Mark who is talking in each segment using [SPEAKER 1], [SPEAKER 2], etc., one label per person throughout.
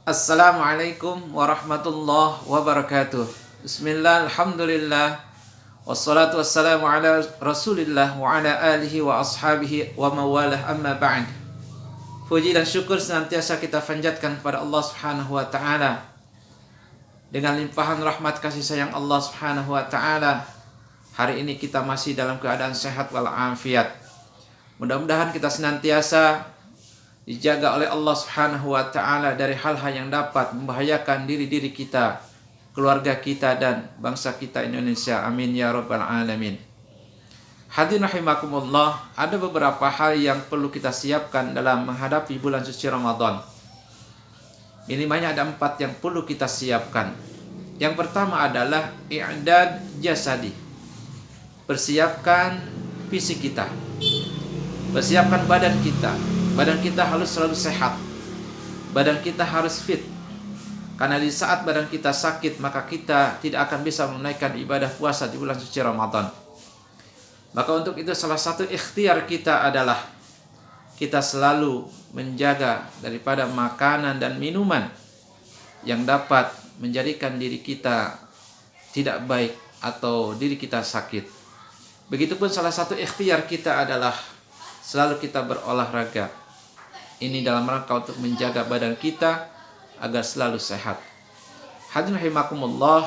[SPEAKER 1] Assalamualaikum warahmatullahi wabarakatuh. Bismillah, alhamdulillah. Wassalatu wassalamu ala rasulillah wa ala alihi wa ashabihi wa mawalah amma ba'd. Puji dan syukur senantiasa kita panjatkan kepada Allah subhanahu wa ta'ala. Dengan limpahan rahmat kasih sayang Allah subhanahu wa ta'ala, hari ini kita masih dalam keadaan sehat walafiat. Mudah-mudahan kita senantiasa dijaga oleh Allah subhanahu wa ta'ala dari hal-hal yang dapat membahayakan diri kita, keluarga kita, dan bangsa kita Indonesia. Amin ya rabbal alamin. Hadirin rahimakumullah, ada beberapa hal yang perlu kita siapkan dalam menghadapi bulan suci Ramadan. Minimalnya ada 4 yang perlu kita siapkan. Yang pertama adalah i'dad jasadi. Persiapkan fisik kita. Persiapkan badan kita. Badan kita harus selalu sehat. Badan kita harus fit. Karena di saat badan kita sakit, maka kita tidak akan bisa menunaikan ibadah puasa di bulan suci Ramadan. Maka untuk itu salah satu ikhtiar kita adalah kita selalu menjaga daripada makanan dan minuman yang dapat menjadikan diri kita tidak baik atau diri kita sakit. Begitupun salah satu ikhtiar kita adalah selalu kita berolahraga. Ini dalam rangka untuk menjaga badan kita agar selalu sehat. Hadirin rahimakumullah.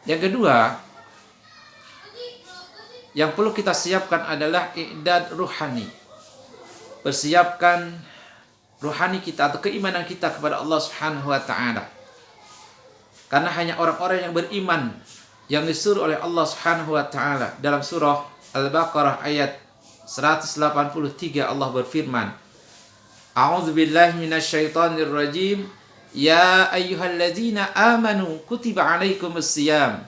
[SPEAKER 1] Yang kedua, yang perlu kita siapkan adalah i'dad ruhani. Persiapkan ruhani kita atau keimanan kita kepada Allah Subhanahu wa taala. Karena hanya orang-orang yang beriman yang disuruh oleh Allah Subhanahu wa taala. Dalam surah Al-Baqarah ayat 183 Allah berfirman, A'udzu billahi minasyaitonir rajim. Ya ayyuhalladzina amanu kutiba 'alaikumus shiyam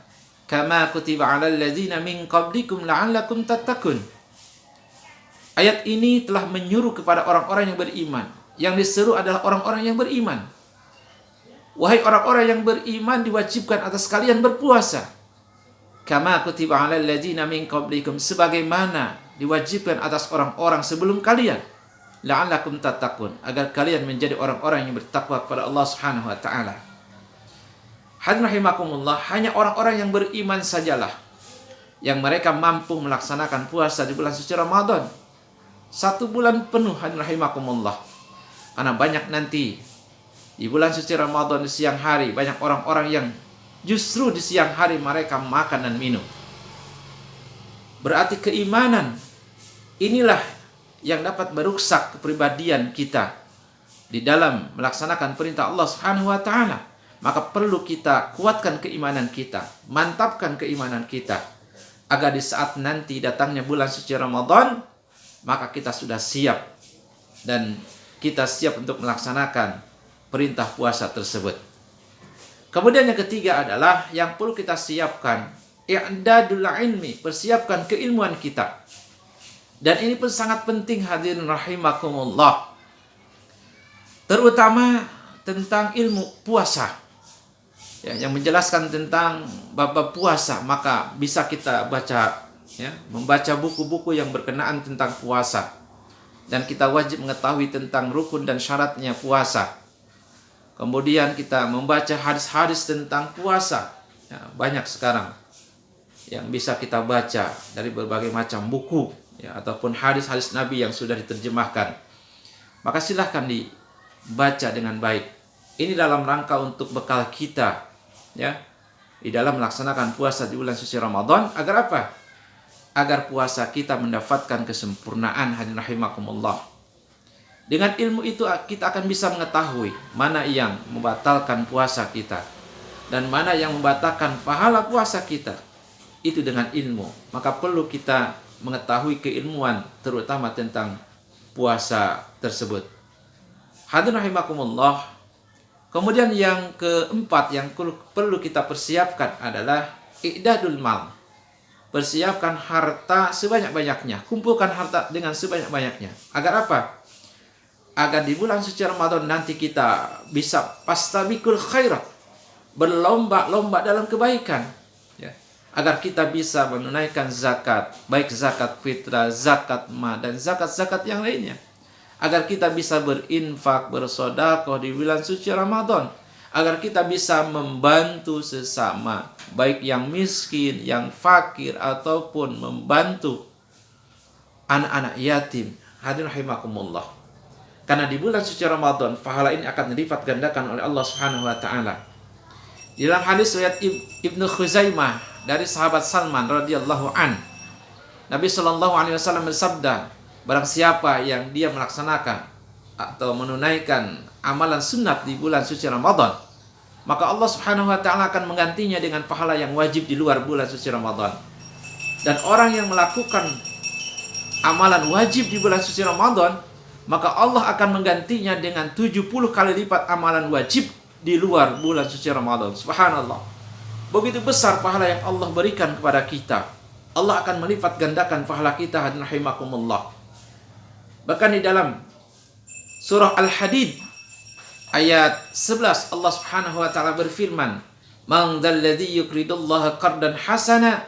[SPEAKER 1] kama kutiba 'alal ladzina min qablikum la'allakum tattaqun. Ayat ini telah menyuruh kepada orang-orang yang beriman. Yang diseru adalah orang-orang yang beriman. Wahai orang-orang yang beriman, diwajibkan atas kalian berpuasa. Kama kutiba 'alal ladzina min qablikum, sebagaimana diwajibkan atas orang-orang sebelum kalian. La'allakum tattaqun, agar kalian menjadi orang-orang yang bertakwa kepada Allah Subhanahu wa taala. Hadirin rahimakumullah, hanya orang-orang yang beriman sajalah yang mereka mampu melaksanakan puasa di bulan suci Ramadan 1 bulan penuh. Hadirin rahimakumullah. Karena banyak nanti di bulan suci Ramadan di siang hari banyak orang-orang yang justru di siang hari mereka makan dan minum. Berarti keimanan inilah yang dapat merusak kepribadian kita di dalam melaksanakan perintah Allah Subhanahu wa taala. Maka perlu kita kuatkan keimanan kita, mantapkan keimanan kita agar di saat nanti datangnya bulan suci Ramadan, maka kita sudah siap dan kita siap untuk melaksanakan perintah puasa tersebut. Kemudian yang ketiga adalah yang perlu kita siapkan i'dadul ilmi, persiapkan keilmuan kita. Dan ini pun sangat penting hadirin rahimakumullah. Terutama tentang ilmu puasa. Ya, yang menjelaskan tentang bab puasa, maka bisa kita baca, ya, membaca buku-buku yang berkenaan tentang puasa. Dan kita wajib mengetahui tentang rukun dan syaratnya puasa. Kemudian kita membaca hadis-hadis tentang puasa. Ya, banyak sekarang yang bisa kita baca dari berbagai macam buku, ya, ataupun hadis-hadis Nabi yang sudah diterjemahkan. Maka silahkan dibaca dengan baik. Ini dalam rangka untuk bekal kita, ya, di dalam melaksanakan puasa di bulan suci Ramadan. Agar apa? Agar puasa kita mendapatkan kesempurnaan. Hadirin rahimakumullah. Dengan ilmu itu kita akan bisa mengetahui mana yang membatalkan puasa kita dan mana yang membatalkan pahala puasa kita. Itu dengan ilmu. Maka perlu kita mengetahui keilmuan terutama tentang puasa tersebut. Hadirin rahimakumullah. Kemudian yang keempat yang perlu kita persiapkan adalah i'dadul mal. Persiapkan harta sebanyak-banyaknya. Kumpulkan harta dengan sebanyak-banyaknya. Agar apa? Agar di bulan suci Ramadan nanti kita bisa fastabiqul khairat, berlomba-lomba dalam kebaikan. Agar kita bisa menunaikan zakat, baik zakat fitrah, zakat ma, dan zakat-zakat yang lainnya. agar kita bisa berinfak, bersedekah di bulan suci Ramadan, agar kita bisa membantu sesama, baik yang miskin, yang fakir, ataupun membantu anak-anak yatim. Hadirin rahimakumullah. Karena di bulan suci Ramadan, pahala ini akan dilipat gandakan oleh Allah Subhanahu wa taala. Di dalam hadis riwayat Ibnu Khuzaimah dari sahabat Salman radhiyallahu an, Nabi Shallallahu alaihi wasallam bersabda, barang siapa yang dia melaksanakan atau menunaikan amalan sunat di bulan suci Ramadan, maka Allah Subhanahu wa taala akan menggantinya dengan pahala yang wajib di luar bulan suci Ramadan. Dan orang yang melakukan amalan wajib di bulan suci Ramadan, maka Allah akan menggantinya dengan 70 kali lipat amalan wajib di luar bulan suci Ramadan. Subhanallah. Begitu besar pahala yang Allah berikan kepada kita. Allah akan melipat gandakan pahala kita, hadirin rahimakumullah. Bahkan di dalam surah Al-Hadid ayat 11, Allah Subhanahu wa taala berfirman, "Man dzalladzi yuqridullaha qardan hasana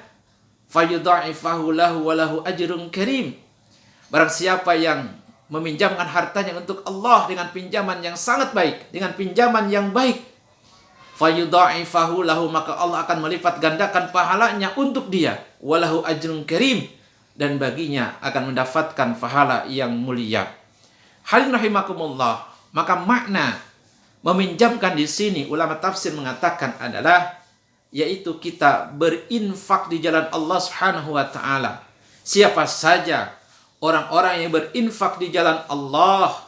[SPEAKER 1] fayudha'ifahu lahu wa lahu ajrun karim." Barang siapa yang meminjamkan hartanya untuk Allah dengan pinjaman yang sangat baik, dengan pinjaman yang baik, fayudha'ifahu lahu, maka Allah akan melipat gandakan pahalanya untuk dia, walahu ajrun karim, dan baginya akan mendapatkan pahala yang mulia. Hadirin rahimakumullah, maka makna meminjamkan di sini ulama tafsir mengatakan adalah yaitu kita berinfak di jalan Allah Subhanahu wa taala. Siapa saja orang-orang yang berinfak di jalan Allah,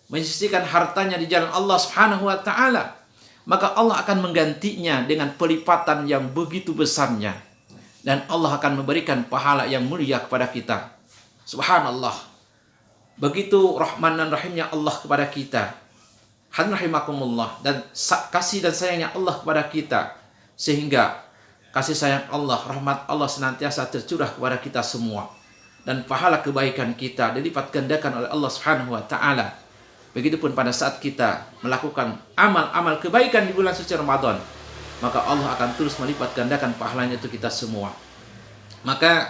[SPEAKER 1] menyisihkan hartanya di jalan Allah Subhanahu wa taala, maka Allah akan menggantinya dengan pelipatan yang begitu besarnya, dan Allah akan memberikan pahala yang mulia kepada kita. Subhanallah. Begitu rahman dan rahimnya Allah kepada kita. Hadirin rahimakumullah, dan kasih dan sayangnya Allah kepada kita, sehingga kasih sayang Allah, rahmat Allah senantiasa tercurah kepada kita semua, dan pahala kebaikan kita dilipat gandakan oleh Allah Subhanahu wa taala. Begitupun pada saat kita melakukan amal-amal kebaikan di bulan suci Ramadan, maka Allah akan terus melipat gandakan pahalanya untuk kita semua. Maka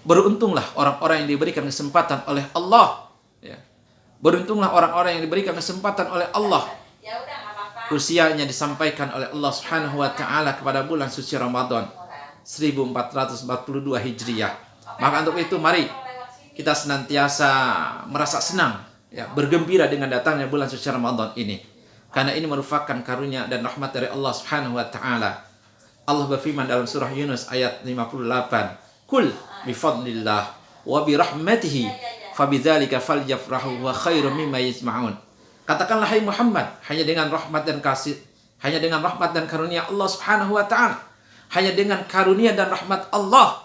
[SPEAKER 1] beruntunglah orang-orang yang diberikan kesempatan oleh Allah, ya. Beruntunglah orang-orang yang diberikan kesempatan oleh Allah, usianya disampaikan oleh Allah Subhanahu wa taala kepada bulan suci Ramadan 1442 Hijriah. Maka untuk itu mari kita senantiasa merasa senang, ya, bergembira dengan datangnya bulan suci Ramadan ini, karena ini merupakan karunia dan rahmat dari Allah Subhanahu wa taala. Allah berfirman dalam surah Yunus ayat 58, "Qul bi fadlillah wa bi rahmatihi fabidzalika falyafrahu wa khairum mimma yajma'un." Katakanlah hai Muhammad, hanya dengan rahmat dan kasih, hanya dengan rahmat dan karunia Allah Subhanahu wa taala, hanya dengan karunia dan rahmat Allah,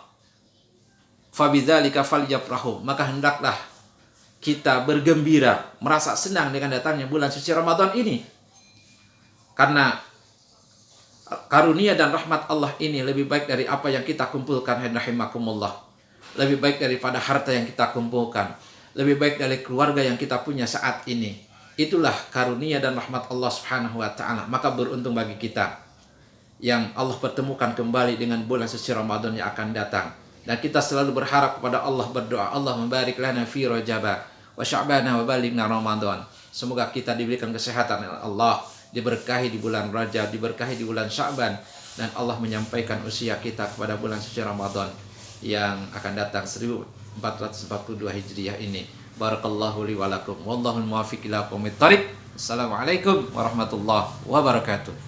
[SPEAKER 1] fabidzalika falyafrahu, maka hendaklah kita bergembira, merasa senang dengan datangnya bulan suci Ramadan ini. Karena karunia dan rahmat Allah ini lebih baik dari apa yang kita kumpulkan, rahimakumullah. Lebih baik daripada harta yang kita kumpulkan, lebih baik dari keluarga yang kita punya saat ini. Itulah karunia dan rahmat Allah Subhanahu wa taala. Maka beruntung bagi kita yang Allah pertemukan kembali dengan bulan suci Ramadan yang akan datang. Dan kita selalu berharap kepada Allah, berdoa, Allah membarik lana fi Rajab wa Sya'bana wa balighna Ramadan. Semoga kita diberikan kesehatan oleh Allah, diberkahi di bulan Rajab, diberkahi di bulan Sya'ban, dan Allah menyampaikan usia kita kepada bulan suci Ramadan yang akan datang 1442 Hijriah ini. Barakallahu li wa lakum, wallahul muwaffiq ila aqwamit thariq. Assalamualaikum warahmatullahi wabarakatuh.